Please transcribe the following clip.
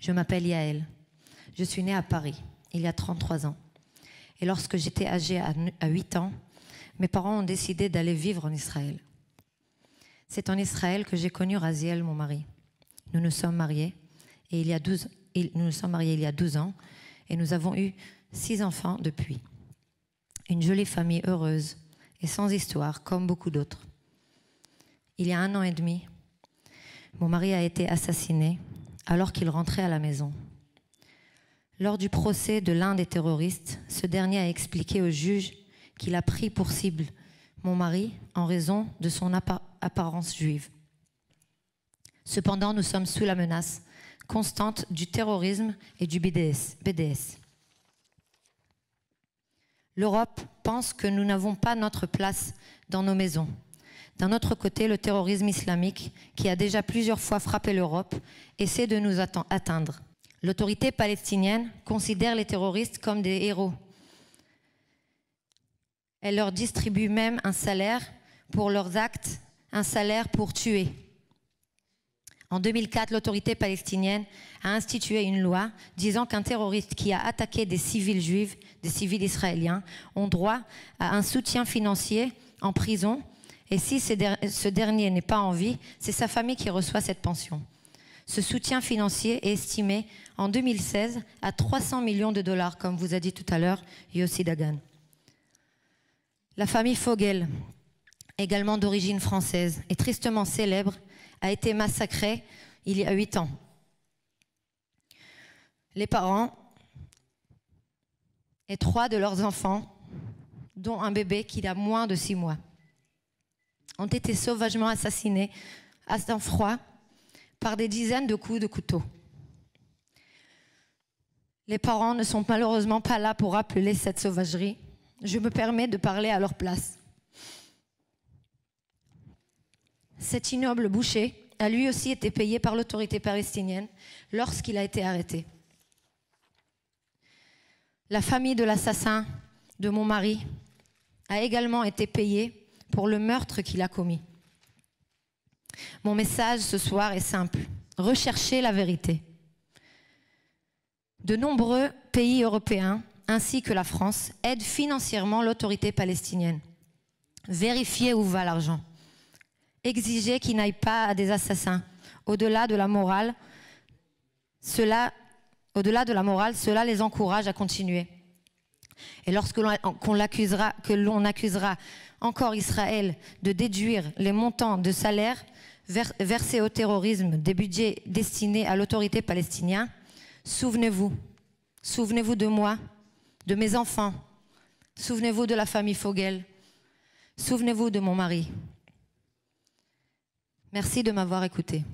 Je m'appelle Yael. Je suis née à Paris, il y a 33 ans. Et lorsque j'étais âgée à 8 ans, mes parents ont décidé d'aller vivre en Israël. C'est en Israël que j'ai connu Raziel, mon mari. Nous nous sommes mariés et il y a 12 ans et nous avons eu 6 enfants depuis. Une jolie famille heureuse et sans histoire, comme beaucoup d'autres. Il y a 1 an et demi, mon mari a été assassiné alors qu'il rentrait à la maison. Lors du procès de l'un des terroristes, ce dernier a expliqué au juge qu'il a pris pour cible mon mari en raison de son apparence juive. Cependant, nous sommes sous la menace constante du terrorisme et du BDS. L'Europe pense que nous n'avons pas notre place dans nos maisons. D'un autre côté, le terrorisme islamique, qui a déjà plusieurs fois frappé l'Europe, essaie de nous atteindre. L'autorité palestinienne considère les terroristes comme des héros. Elle leur distribue même un salaire pour leurs actes, un salaire pour tuer. En 2004, l'autorité palestinienne a institué une loi disant qu'un terroriste qui a attaqué des civils juifs, des civils israéliens, ont droit à un soutien financier en prison. Et si ce dernier n'est pas en vie, c'est sa famille qui reçoit cette pension. Ce soutien financier est estimé en 2016 à 300 millions de dollars, comme vous a dit tout à l'heure Yossi Dagan. La famille Fogel, également d'origine française et tristement célèbre, a été massacrée il y a 8 ans. Les parents et 3 de leurs enfants, dont un bébé qui a moins de 6 mois, ont été sauvagement assassinés à sang-froid par des dizaines de coups de couteau. Les parents ne sont malheureusement pas là pour rappeler cette sauvagerie. Je me permets de parler à leur place. Cet ignoble boucher a lui aussi été payé par l'autorité palestinienne lorsqu'il a été arrêté. La famille de l'assassin de mon mari a également été payée pour le meurtre qu'il a commis. Mon message ce soir est simple. Recherchez la vérité. De nombreux pays européens, ainsi que la France, aident financièrement l'autorité palestinienne. Vérifiez où va l'argent. Exigez qu'il n'aille pas à des assassins. Au-delà de la morale, cela les encourage à continuer. Et lorsque l'on accusera encore Israël de déduire les montants de salaire versés au terrorisme des budgets destinés à l'autorité palestinienne, souvenez-vous de moi, de mes enfants, souvenez-vous de la famille Fogel, souvenez-vous de mon mari. Merci de m'avoir écouté.